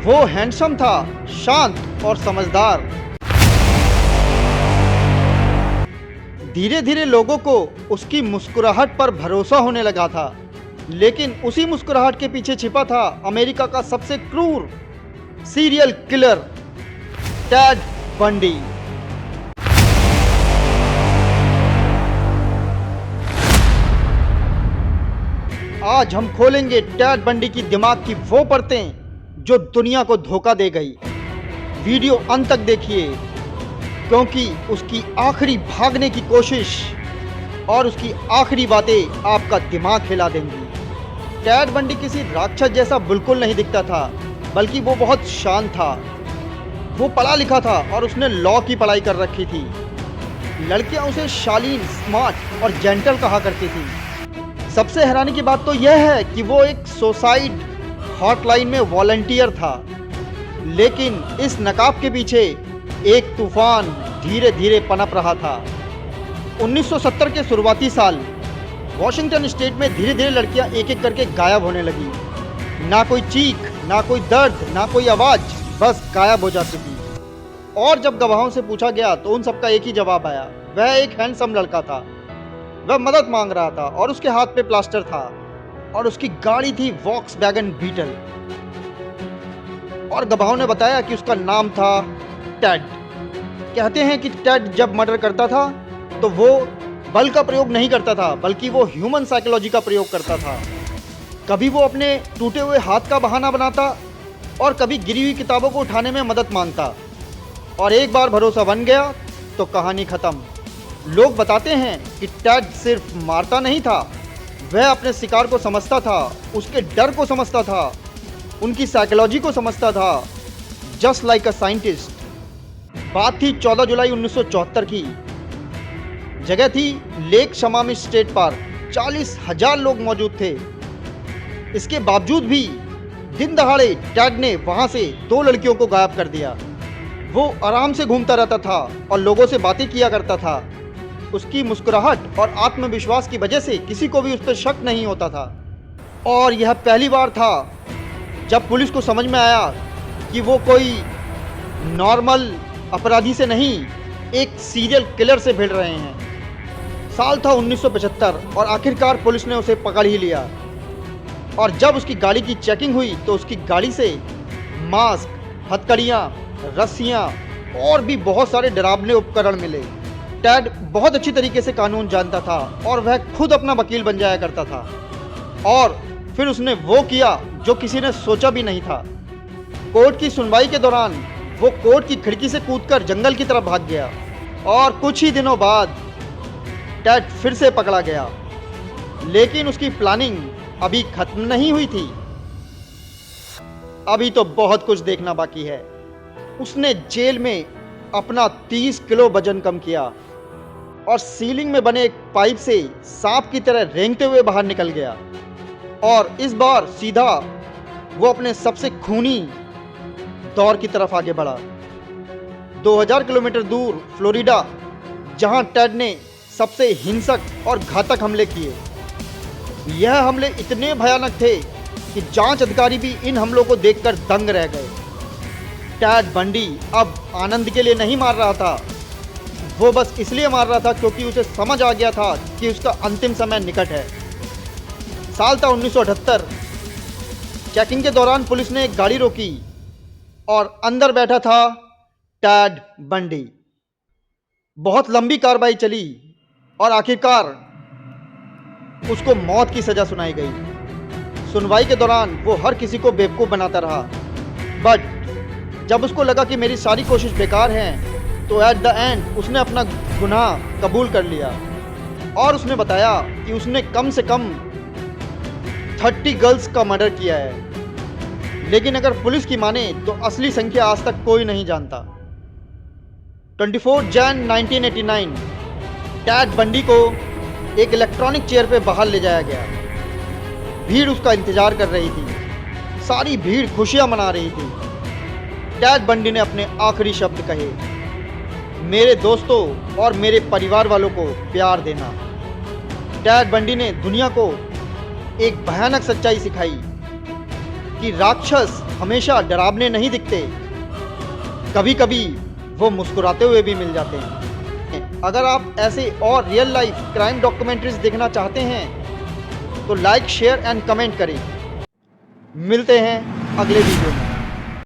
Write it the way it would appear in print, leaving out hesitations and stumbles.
वो हैंडसम था, शांत और समझदार। धीरे धीरे लोगों को उसकी मुस्कुराहट पर भरोसा होने लगा था, लेकिन उसी मुस्कुराहट के पीछे छिपा था अमेरिका का सबसे क्रूर सीरियल किलर टेड बंडी। आज हम खोलेंगे टेड बंडी की दिमाग की वो परतें जो दुनिया को धोखा दे गई। वीडियो अंत तक देखिए, क्योंकि उसकी आखिरी भागने की कोशिश और उसकी आखिरी बातें आपका दिमाग हिला देंगी। टेड बंडी किसी राक्षस जैसा बिल्कुल नहीं दिखता था, बल्कि वो बहुत शांत था। वो पढ़ा लिखा था और उसने लॉ की पढ़ाई कर रखी थी। लड़कियां उसे शालीन, स्मार्ट और जेंटल कहा करती थी। सबसे हैरानी की बात तो यह है कि वो एक सुसाइड हॉटलाइन में वॉलंटियर था, लेकिन इस नकाब के पीछे एक तूफान धीरे धीरे पनप रहा था। 1970 के शुरुआती साल वॉशिंगटन स्टेट में धीरे धीरे लड़कियां एक एक करके गायब होने लगी। ना कोई चीख, ना कोई दर्द, ना कोई आवाज, बस गायब हो जाती थी। और जब गवाहों से पूछा गया तो उन सबका एक ही जवाब आया, वह एक हैंडसम लड़का था। वह मदद मांग रहा था और उसके हाथ पे प्लास्टर था और उसकी गाड़ी थी वॉक्सवैगन बीटल। और गवाहों ने बताया कि उसका नाम था टेड। कहते हैं कि टेड जब मर्डर करता था तो वो बल का प्रयोग नहीं करता था, बल्कि वो ह्यूमन साइकोलॉजी का प्रयोग करता था। कभी वो अपने टूटे हुए हाथ का बहाना बनाता और कभी गिरी हुई किताबों को उठाने में मदद मांगता। और एक बार भरोसा बन गया तो कहानी खत्म। लोग बताते हैं कि टेड सिर्फ मारता नहीं था, वह अपने शिकार को समझता था, उसके डर को समझता था, उनकी साइकोलॉजी को समझता था, जस्ट लाइक अ साइंटिस्ट। बात थी 14 जुलाई 1974 की। जगह थी लेक शमामी स्टेट पार्क। 40,000 लोग मौजूद थे। इसके बावजूद भी दिन दहाड़े टेड ने वहां से 2 लड़कियों को गायब कर दिया। वो आराम से घूमता रहता था और लोगों से बातें किया करता था। उसकी मुस्कुराहट और आत्मविश्वास की वजह से किसी को भी उस पर शक नहीं होता था। और यह पहली बार था जब पुलिस को समझ में आया कि वो कोई नॉर्मल अपराधी से नहीं, एक सीरियल किलर से भिड़ रहे हैं। साल था 1975 और आखिरकार पुलिस ने उसे पकड़ ही लिया। और जब उसकी गाड़ी की चेकिंग हुई तो उसकी गाड़ी से मास्क, हथकड़ियाँ, रस्सियाँ और भी बहुत सारे डरावने उपकरण मिले। टेड बहुत अच्छी तरीके से कानून जानता था और वह खुद अपना वकील बन जाया करता था। और फिर उसने वो किया जो किसी ने सोचा भी नहीं था। कोर्ट की सुनवाई के दौरान वो कोर्ट की खिड़की से कूदकर जंगल की तरफ भाग गया। और कुछ ही दिनों बाद टेड फिर से पकड़ा गया, लेकिन उसकी प्लानिंग अभी खत्म नहीं हुई थी। अभी तो बहुत कुछ देखना बाकी है। उसने जेल में अपना 30 किलो वजन कम किया और सीलिंग में बने एक पाइप से सांप की तरह रेंगते हुए बाहर निकल गया। और इस बार सीधा वो अपने सबसे खूनी दौर की तरफ आगे बढ़ा। 2000 किलोमीटर दूर फ्लोरिडा, जहां टेड ने सबसे हिंसक और घातक हमले किए। यह हमले इतने भयानक थे कि जांच अधिकारी भी इन हमलों को देखकर दंग रह गए। टेड बंडी अब आनंद के लिए नहीं मार रहा था, वो बस इसलिए मार रहा था क्योंकि उसे समझ आ गया था कि उसका अंतिम समय निकट है। साल था 1978। चेकिंग के दौरान पुलिस ने एक गाड़ी रोकी और अंदर बैठा था टेड बंडी। बहुत लंबी कार्रवाई चली और आखिरकार उसको मौत की सजा सुनाई गई। सुनवाई के दौरान वो हर किसी को बेवकूफ़ बनाता रहा, बट जब उसको लगा कि मेरी सारी कोशिश बेकार है तो एट द एंड उसने अपना गुनाह कबूल कर लिया। और उसने बताया कि उसने कम से कम 30 गर्ल्स का मर्डर किया है। लेकिन अगर पुलिस की माने तो असली संख्या आज तक कोई नहीं जानता। 24 जन 1989 टेड बंडी को एक इलेक्ट्रॉनिक चेयर पे बाहर ले जाया गया। भीड़ उसका इंतजार कर रही थी। सारी भीड़ खुशियां मना रही थी। टेड बंडी ने अपने आखिरी शब्द कहे, मेरे दोस्तों और मेरे परिवार वालों को प्यार देना। टेड बंडी ने दुनिया को एक भयानक सच्चाई सिखाई कि राक्षस हमेशा डरावने नहीं दिखते, कभी कभी वो मुस्कुराते हुए भी मिल जाते हैं। अगर आप ऐसे और रियल लाइफ क्राइम डॉक्यूमेंट्रीज देखना चाहते हैं तो लाइक, शेयर एंड कमेंट करें। मिलते हैं अगले वीडियो में।